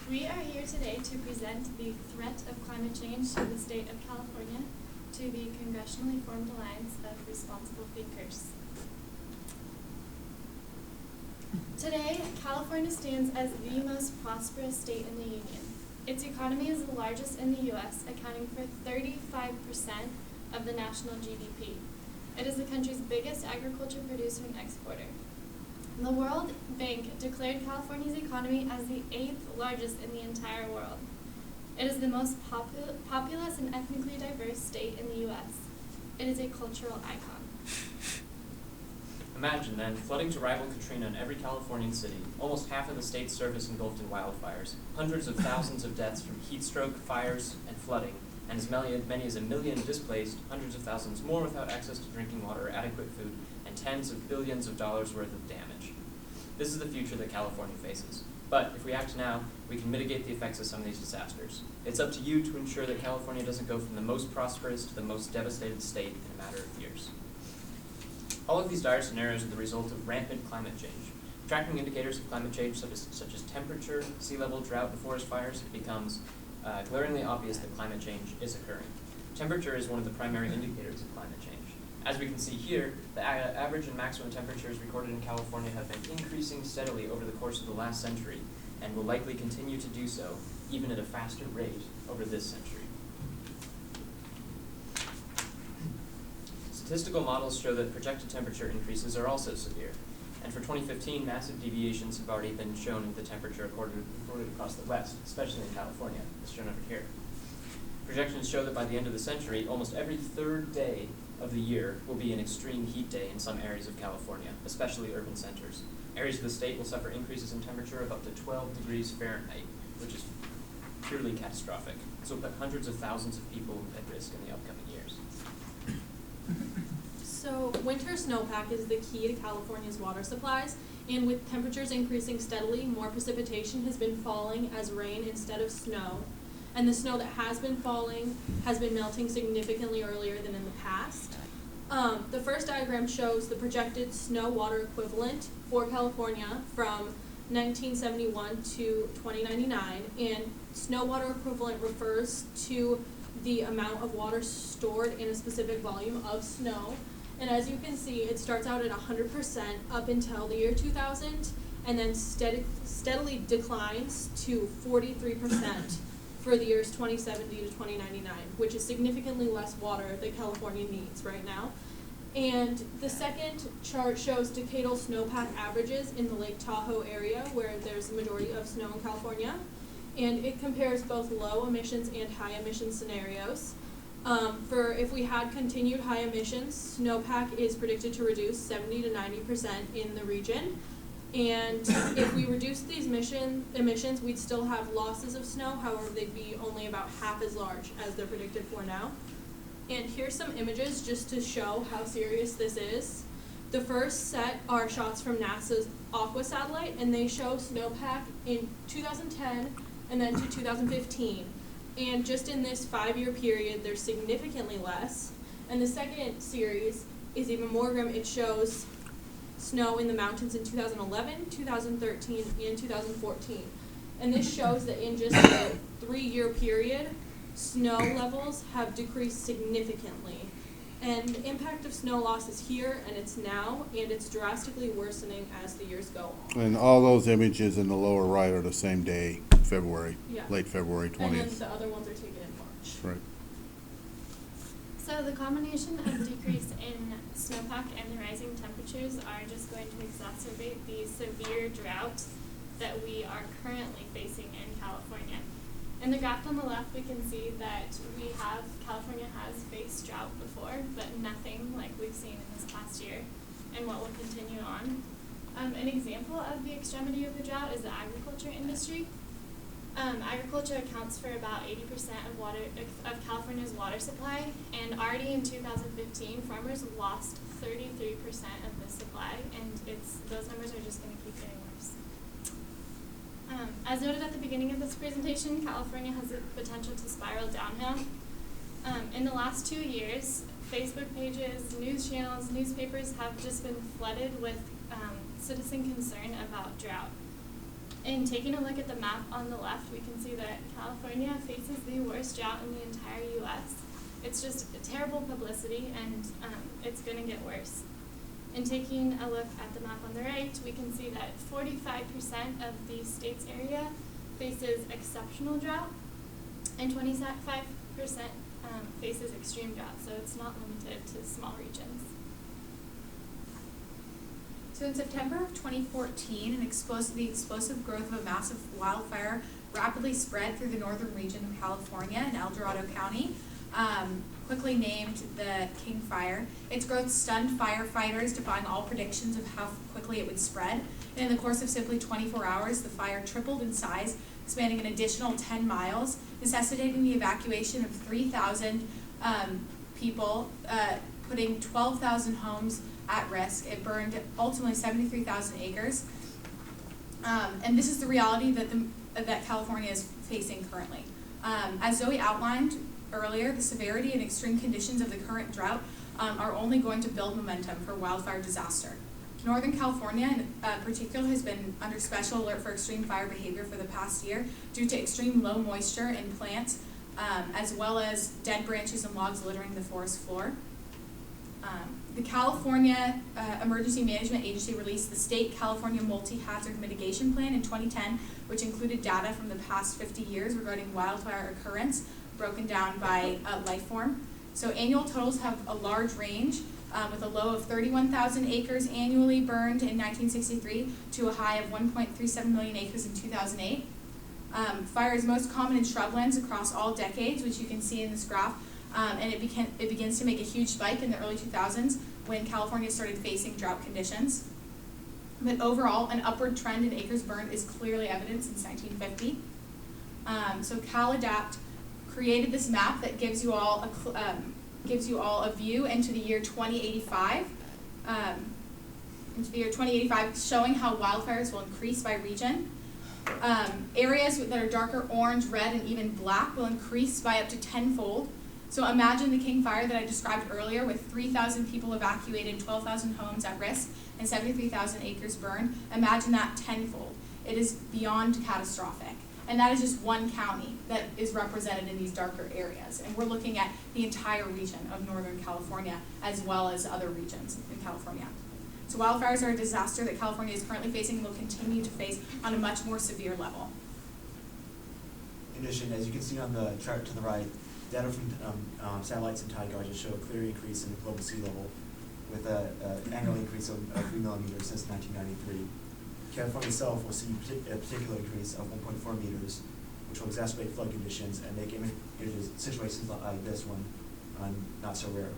We are here today to present the threat of climate change to the state of California to the congressionally formed alliance of responsible thinkers. Today, California stands as the most prosperous state in the union. Its economy is the largest in the U.S., accounting for 35% of the national GDP. It is the country's biggest agriculture producer and exporter. The World Bank declared California's economy as the 8th largest in the entire world. It is the most populous and ethnically diverse state in the U.S. It is a cultural icon. Imagine, then, flooding to rival Katrina in every Californian city, almost half of the state's surface engulfed in wildfires, hundreds of thousands of deaths from heat stroke, fires, and flooding, and as many as 1 million displaced, hundreds of thousands more without access to drinking water or adequate food, and tens of billions of dollars worth of damage. This is the future that California faces. But if we act now, we can mitigate the effects of some of these disasters. It's up to you to ensure that California doesn't go from the most prosperous to the most devastated state in a matter of years. All of these dire scenarios are the result of rampant climate change. Tracking indicators of climate change, such as temperature, sea level, drought, and forest fires, it becomes glaringly obvious that climate change is occurring. Temperature is one of the primary indicators of climate change. As we can see here, the average and maximum temperatures recorded in California have been increasing steadily over the course of the last century, and will likely continue to do so, even at a faster rate over this century. Statistical models show that projected temperature increases are also severe, and for 2015, massive deviations have already been shown in the temperature recorded across the West, especially in California, as shown over here. Projections show that by the end of the century, almost every third day of the year will be an extreme heat day in some areas of California, especially urban centers. Areas of the state will suffer increases in temperature of up to 12 degrees Fahrenheit, which is purely catastrophic. This will put hundreds of thousands of people at risk in the upcoming years. So winter snowpack is the key to California's water supplies, and with temperatures increasing steadily, more precipitation has been falling as rain instead of snow. And the snow that has been falling has been melting significantly earlier than in the past. The first diagram shows the projected snow water equivalent for California from 1971 to 2099, and snow water equivalent refers to the amount of water stored in a specific volume of snow. And as you can see, it starts out at 100% up until the year 2000, and then steadily declines to 43% for the years 2070 to 2099, which is significantly less water that California needs right now. And the second chart shows decadal snowpack averages in the Lake Tahoe area, where there's the majority of snow in California. And it compares both low emissions and high emissions scenarios. For if we had continued high emissions, snowpack is predicted to reduce 70 to 90% in the region. And if we reduce these emissions, we'd still have losses of snow. However, they'd be only about half as large as they're predicted for now. And here's some images just to show how serious this is. The first set are shots from NASA's Aqua satellite, and they show snowpack in 2010 and then to 2015. And just in this 5-year period, there's significantly less. And the second series is even more grim. It shows snow in the mountains in 2011, 2013, and 2014. And this shows that in just a 3-year period, snow levels have decreased significantly. And the impact of snow loss is here, and it's now, and it's drastically worsening as the years go on. And all those images in the lower right are the same day, February, Yeah. late February 20th. And then the other ones are taken in March. Right. So the combination of decrease in snowpack and the rising temperatures are just going to exacerbate the severe drought that we are currently facing in California. In the graph on the left, we can see that California has faced drought before, but nothing like we've seen in this past year, and what will continue on. An example of the extremity of the drought is the agriculture industry. Agriculture accounts for about 80% of California's water supply, and already in 2015, farmers lost 33% of the supply, and those numbers are just going to keep getting worse. As noted at the beginning of this presentation, California has the potential to spiral downhill. In the last 2 years, Facebook pages, news channels, newspapers have just been flooded with citizen concern about drought. In taking a look at the map on the left, we can see that California faces the worst drought in the entire U.S. It's just terrible publicity, and it's going to get worse. In taking a look at the map on the right, we can see that 45% of the state's area faces exceptional drought, and 25% faces extreme drought, so it's not limited to small regions. So in September of 2014, the explosive growth of a massive wildfire rapidly spread through the northern region of California in El Dorado County, quickly named the King Fire. Its growth stunned firefighters, defying all predictions of how quickly it would spread. And in the course of simply 24 hours, the fire tripled in size, spanning an additional 10 miles, necessitating the evacuation of 3,000 people, putting 12,000 homes at risk. It burned ultimately 73,000 acres. And this is the reality that California is facing currently. As Zoe outlined earlier, the severity and extreme conditions of the current drought are only going to build momentum for wildfire disaster. Northern California in particular has been under special alert for extreme fire behavior for the past year due to extreme low moisture in plants, as well as dead branches and logs littering the forest floor. The California Emergency Management Agency released the State California Multi-Hazard Mitigation Plan in 2010, which included data from the past 50 years regarding wildfire occurrence, broken down by life form. So annual totals have a large range, with a low of 31,000 acres annually burned in 1963 to a high of 1.37 million acres in 2008. Fire is most common in shrublands across all decades, which you can see in this graph, and it begins to make a huge spike in the early 2000s when California started facing drought conditions. But overall, an upward trend in acres burned is clearly evident since 1950. So CalAdapt created this map that gives you all a view into the year 2085. Showing how wildfires will increase by region. Areas that are darker orange, red, and even black will increase by up to tenfold. So imagine the King Fire that I described earlier with 3,000 people evacuated, 12,000 homes at risk, and 73,000 acres burned. Imagine that tenfold. It is beyond catastrophic. And that is just one county that is represented in these darker areas. And we're looking at the entire region of Northern California as well as other regions in California. So wildfires are a disaster that California is currently facing and will continue to face on a much more severe level. In addition, as you can see on the chart to the right, data from satellites and tide gauges show a clear increase in global sea level with an annual increase of 3 millimeters since 1993. California itself will see a particular increase of 1.4 meters, which will exacerbate flood conditions and make situations like this one not so rare.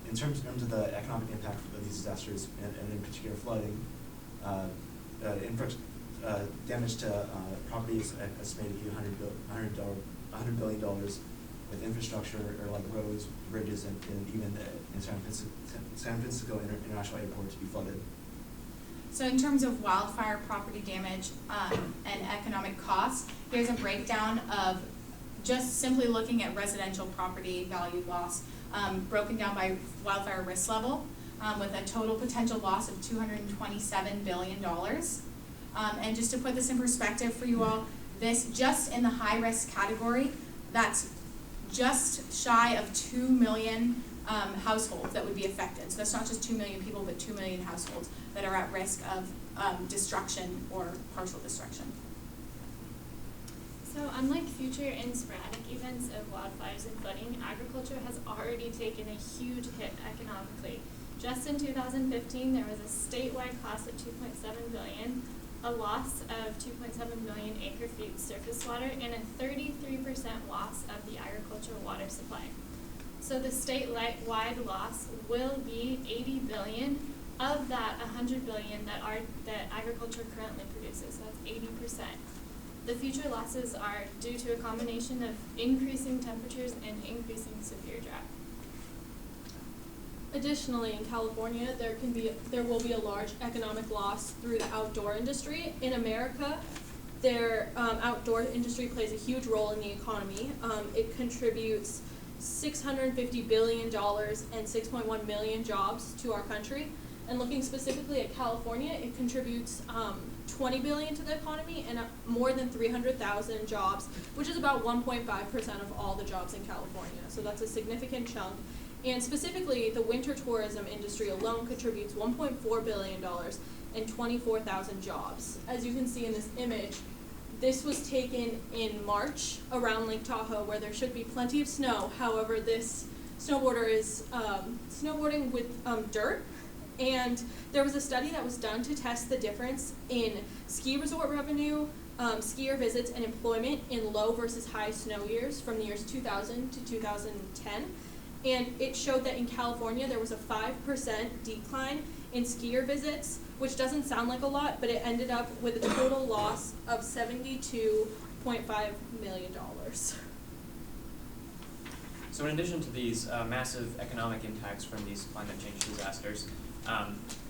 In terms of the economic impact of these disasters, and in particular flooding, damage to property is estimated to be $100 billion, with infrastructure or like roads, bridges, and even in San Francisco International Airport to be flooded. So in terms of wildfire property damage and economic costs, here's a breakdown of just simply looking at residential property value loss, broken down by wildfire risk level, with a total potential loss of $227 billion. And just to put this in perspective for you all, this just in the high risk category, that's just shy of 2 million households that would be affected. So that's not just 2 million people, but 2 million households that are at risk of destruction or partial destruction. So unlike future and sporadic events of wildfires and flooding, agriculture has already taken a huge hit economically. Just in 2015, there was a statewide cost of $2.7 billion, a loss of 2.7 million acre-feet surface water, and a 33% loss of the agricultural water supply. So the statewide loss will be $80 billion of that $100 billion that agriculture currently produces. So that's 80%. The future losses are due to a combination of increasing temperatures and increasing severe drought. Additionally, in California, there will be a large economic loss through the outdoor industry. In America, their outdoor industry plays a huge role in the economy. It contributes $650 billion and 6.1 million jobs to our country. And looking specifically at California, it contributes $20 billion to the economy and more than 300,000 jobs, which is about 1.5% of all the jobs in California. So that's a significant chunk. And specifically, the winter tourism industry alone contributes $1.4 billion and 24,000 jobs. As you can see in this image, this was taken in March around Lake Tahoe, where there should be plenty of snow. However, this snowboarder is snowboarding with dirt. And there was a study that was done to test the difference in ski resort revenue, skier visits, and employment in low versus high snow years from the years 2000 to 2010. And it showed that in California there was a 5% decline in skier visits, which doesn't sound like a lot, but it ended up with a total loss of $72.5 million. So in addition to these massive economic impacts from these climate change disasters,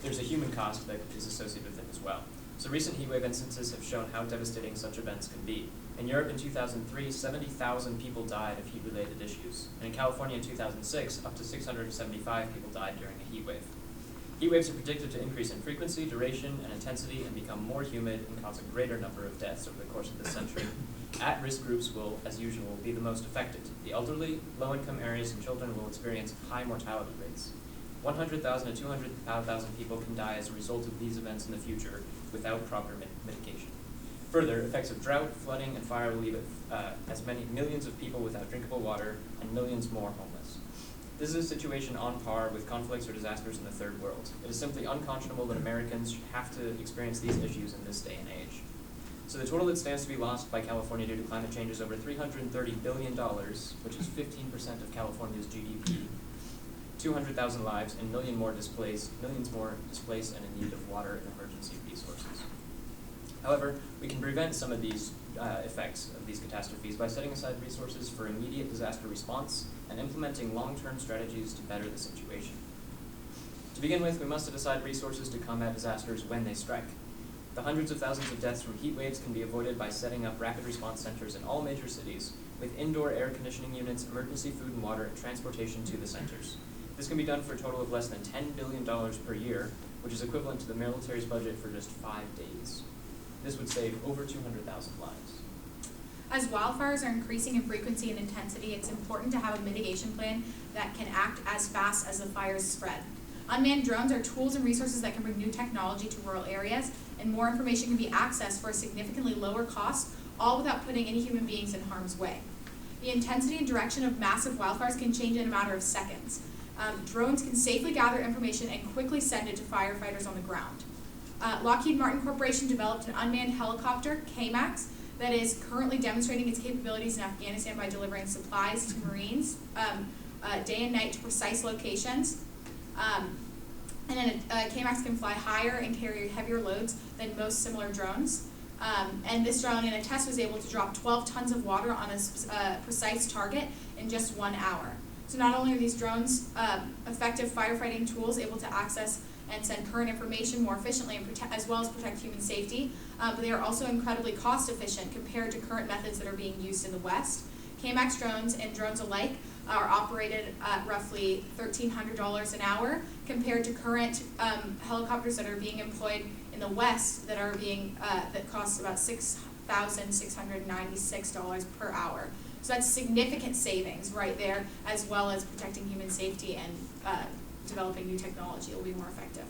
there's a human cost that is associated with it as well. So recent heatwave instances have shown how devastating such events can be. In Europe in 2003, 70,000 people died of heat-related issues. And in California in 2006, up to 675 people died during a heat wave. Heat waves are predicted to increase in frequency, duration, and intensity and become more humid and cause a greater number of deaths over the course of this century. At-risk groups will, as usual, be the most affected. The elderly, low-income areas, and children will experience high mortality rates. 100,000 to 200,000 people can die as a result of these events in the future without proper mitigation. Further, effects of drought, flooding, and fire will leave as many millions of people without drinkable water and millions more homeless. This is a situation on par with conflicts or disasters in the third world. It is simply unconscionable that Americans should have to experience these issues in this day and age. So the total that stands to be lost by California due to climate change is over $330 billion, which is 15% of California's GDP, 200,000 lives, and millions more displaced and in need of water and emergency resources. However, we can prevent some of these effects of these catastrophes by setting aside resources for immediate disaster response and implementing long-term strategies to better the situation. To begin with, we must set aside resources to combat disasters when they strike. The hundreds of thousands of deaths from heat waves can be avoided by setting up rapid response centers in all major cities with indoor air conditioning units, emergency food and water, and transportation to the centers. This can be done for a total of less than $10 billion per year, which is equivalent to the military's budget for just 5 days. This would save over 200,000 lives. As wildfires are increasing in frequency and intensity, it's important to have a mitigation plan that can act as fast as the fires spread. Unmanned drones are tools and resources that can bring new technology to rural areas, and more information can be accessed for a significantly lower cost, all without putting any human beings in harm's way. The intensity and direction of massive wildfires can change in a matter of seconds. Drones can safely gather information and quickly send it to firefighters on the ground. Lockheed Martin Corporation developed an unmanned helicopter, KMAX, that is currently demonstrating its capabilities in Afghanistan by delivering supplies to Marines day and night to precise locations. And then KMAX can fly higher and carry heavier loads than most similar drones. And this drone in a test was able to drop 12 tons of water on a precise target in just 1 hour. So not only are these drones effective firefighting tools able to access and send current information more efficiently and as well as protect human safety, but they are also incredibly cost efficient compared to current methods that are being used in the West. KMAX drones and drones alike are operated at roughly $1,300 an hour compared to current helicopters that are being employed in the West that are being that cost about $6,696 per hour. So that's significant savings right there, as well as protecting human safety and developing new technology. It will be more effective.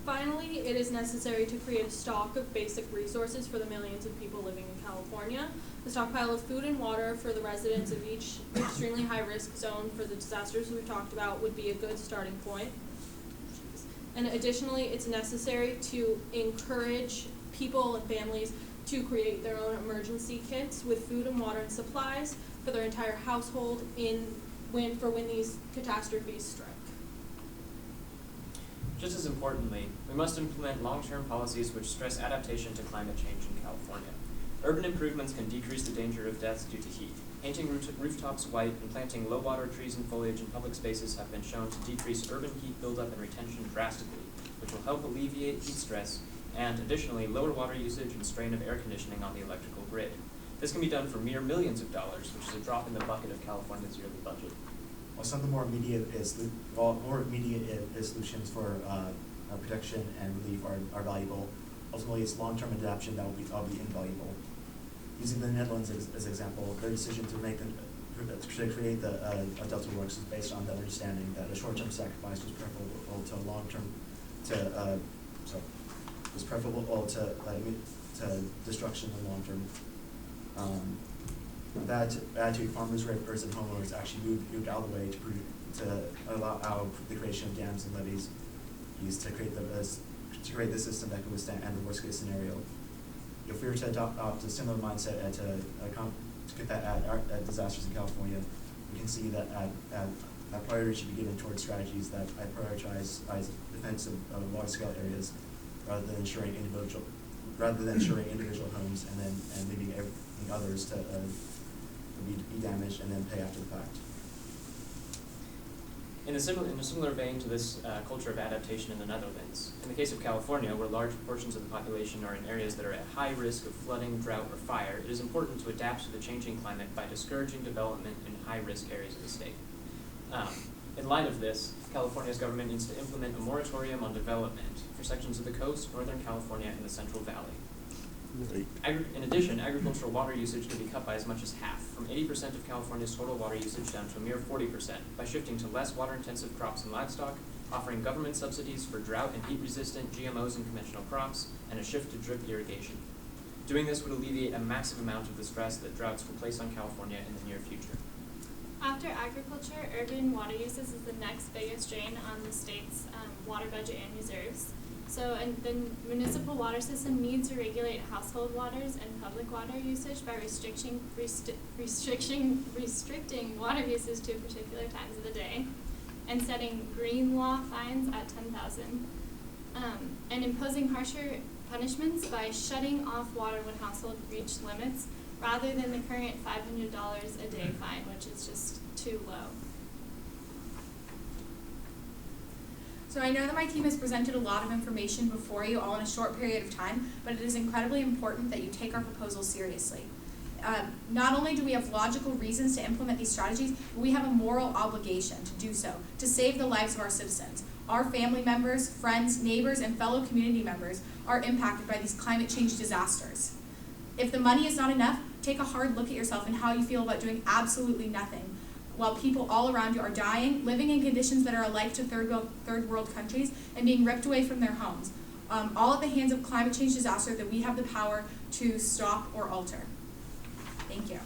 Finally, it is necessary to create a stock of basic resources for the millions of people living in California. The stockpile of food and water for the residents of each extremely high-risk zone for the disasters we've talked about would be a good starting point. And additionally, it's necessary to encourage people and families to create their own emergency kits with food and water and supplies for their entire household when these catastrophes strike. Just as importantly, we must implement long-term policies which stress adaptation to climate change in California. Urban improvements can decrease the danger of deaths due to heat. Painting rooftops white and planting low-water trees and foliage in public spaces have been shown to decrease urban heat buildup and retention drastically, which will help alleviate heat stress and, additionally, lower water usage and strain of air conditioning on the electrical grid. This can be done for mere millions of dollars, which is a drop in the bucket of California's yearly budget. Well, some of the more immediate solutions for protection and relief are valuable. ultimately its long-term adaptation that will be invaluable. Using the Netherlands as an example, their decision to create the Delta Works is based on the understanding that a short-term sacrifice was preferable to a long-term to destruction in the long term. That attitude, farmers, renters, and homeowners actually moved out of the way to allow out the creation of dams and levees used to create the system that can withstand the worst case scenario. If we were to adopt a similar mindset to get that at disasters in California, we can see that priority should be given towards strategies that prioritize defense of large-scale areas rather than ensuring individual homes and leaving everything others to be damaged and then pay after the fact. In a similar vein to this culture of adaptation in the Netherlands, in the case of California, where large portions of the population are in areas that are at high risk of flooding, drought, or fire, it is important to adapt to the changing climate by discouraging development in high-risk areas of the state. In light of this, California's government needs to implement a moratorium on development for sections of the coast, Northern California, and the Central Valley. Right. In addition, agricultural water usage could be cut by as much as half, from 80% of California's total water usage down to a mere 40%, by shifting to less water-intensive crops and livestock, offering government subsidies for drought and heat-resistant GMOs and conventional crops, and a shift to drip irrigation. Doing this would alleviate a massive amount of the stress that droughts will place on California in the near future. After agriculture, urban water uses is the next biggest drain on the state's water budget and reserves. So, and the municipal water system needs to regulate household waters and public water usage by restricting water usage to particular times of the day, and setting green law fines at $10,000, and imposing harsher punishments by shutting off water when households reach limits, rather than the current $500 a day fine, which is just too low. So I know that my team has presented a lot of information before you all in a short period of time, but it is incredibly important that you take our proposals seriously. Not only do we have logical reasons to implement these strategies, but we have a moral obligation to do so, to save the lives of our citizens. Our family members, friends, neighbors, and fellow community members are impacted by these climate change disasters. If the money is not enough, take a hard look at yourself and how you feel about doing absolutely nothing, while people all around you are dying, living in conditions that are alike to third world countries, and being ripped away from their homes, all at the hands of climate change disaster that we have the power to stop or alter. Thank you.